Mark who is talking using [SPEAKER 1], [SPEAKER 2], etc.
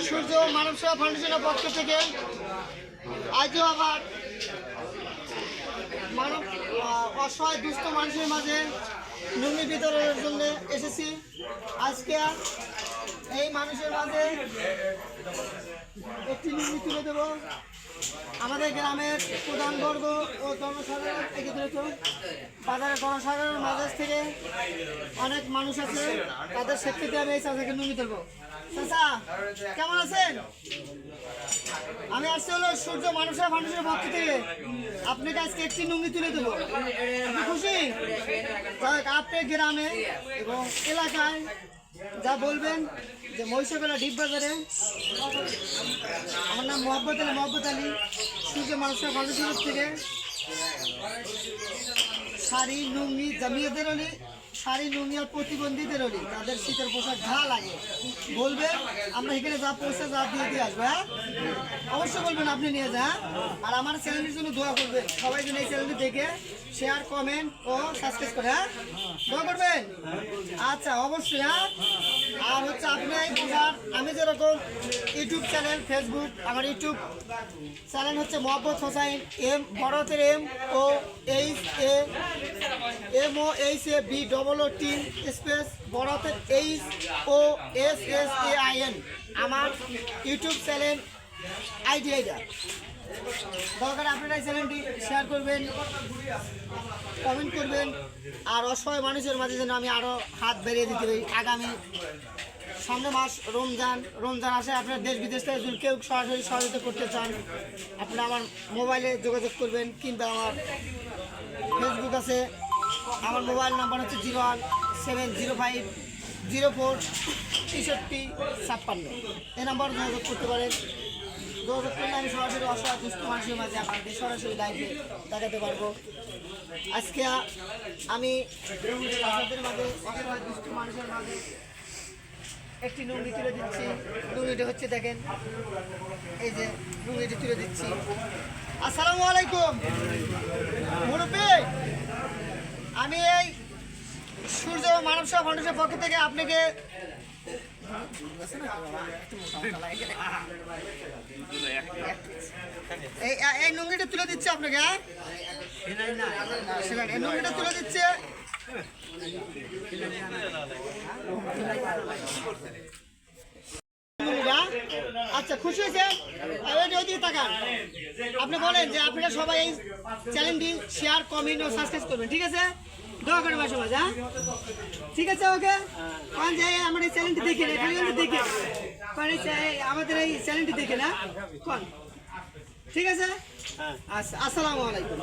[SPEAKER 1] সূর্য মানব সেবা ফাউন্ডেশনের পক্ষ থেকে আজও আবার মানব অসহায় দুস্থ মানুষের মাঝে লুঙ্গি বিতরণের জন্য এসেছি। আজকে এই মানুষের মাঝে একটি লুঙ্গি তুলে দেব। আমাদের গ্রামের প্রধানবর্গ ও জনসাধারণ একত্রিত বাজারের জনসাধারণের মাঝে থেকে অনেক মানুষ আছে, তাদের স্বীকৃতি আমি এই চাচাকে লুঙ্গি তুলব। চাচা কেমন আছেন? আমি আসছি হলো সূর্য মানুষের মানুষের পক্ষ থেকে আপনাকে আজকে একটি লুঙ্গি তুলে দেবো। আপনি খুশি? আপনার গ্রামে এবং এলাকায় যা বলবেন যে মহিষাবেলা ডিপ বাজারে আমার নাম মোহাম্মদ আলী সূর্য মানুষের ফাউন্ডেশন থেকে শাড়ি লুঙ্গি জামিয়াদের অলি শাড়ি লুঙ্গি আর প্রতিবন্ধীদের অলি তাদের শীতের পোশাক যা লাগে বলবেন, আমরা এখানে যা পৌঁছে যা দিয়ে আসবো। হ্যাঁ অবশ্যই বলবেন, আপনি নিয়ে যান। আর আমার চ্যানেলের জন্য দোয়া করবেন, সবাই যেন এই চ্যানেলটি দেখে শেয়ার কমেন্ট ও সাবস্ক্রাইব করে। হ্যাঁ দোয়া করবেন। আচ্ছা অবশ্যই। হ্যাঁ আর হচ্ছে আপনি আমি যেরকম ইউটিউব চ্যানেল ফেসবুক, আমার ইউটিউব চ্যানেল হচ্ছে মোহাম্মদ হোসাইন বড়তের MOHABBOT স্পেস বড়তের HOSSAIN আমার ইউটিউব চ্যানেল আইডি। দরকার আপনারা এই চ্যানেলটি শেয়ার করবেন, কমেন্ট করবেন। আর অসহায় মানুষের মাঝে যেন আমি আরও হাত বেরিয়ে দিতে পারি। আগামী সামনে মাস রমজান আসে, আপনারা দেশ বিদেশ থেকে যদি কেউ সরাসরি সহযোগিতা করতে চান আপনারা আমার মোবাইলে যোগাযোগ করবেন, কিংবা আমার ফেসবুক আছে। আমার মোবাইল নাম্বার হচ্ছে 01705046356। এই নাম্বারে যোগাযোগ করতে পারেন। যোগাযোগ করলে আমি সরাসরি অসহায় দুস্থ মানুষের মাঝে আপনাদের সরাসরি লাইভে দেখাতে পারবো। আজকে আমি আপনাদের মাঝে অসহায় দুস্থ মানুষের মাঝে একটি লুঙ্গি তুলে দিচ্ছি। লুঙ্গিটি হচ্ছে দেখেন, এই যে লুঙ্গিটি তুলে দিচ্ছি। আসসালামু আলাইকুম মুরব্বি, আমি এই সূর্য মানব সেবা ফাউন্ডেশনের পক্ষ থেকে আপনাকে এই লুঙ্গিটা তুলে দিচ্ছে আপনাকে। এই লুঙ্গিটা তুলে দিচ্ছে। আচ্ছা খুশি হয়েছে? তাকান, আপনি বলেন যে আপনারা সবাই এই চ্যানেলটি শেয়ার কমেন্ট ও সাবস্ক্রাইব করবেন। ঠিক আছে? দোয়া করবেন সবাই। হ্যাঁ ঠিক আছে। ওকে কারণ যে আমার এই চ্যানেলটি দেখে দেখে আমাদের এই চ্যানেলটি দেখে না কোন। ঠিক আছে? আচ্ছা আসসালামু আলাইকুম।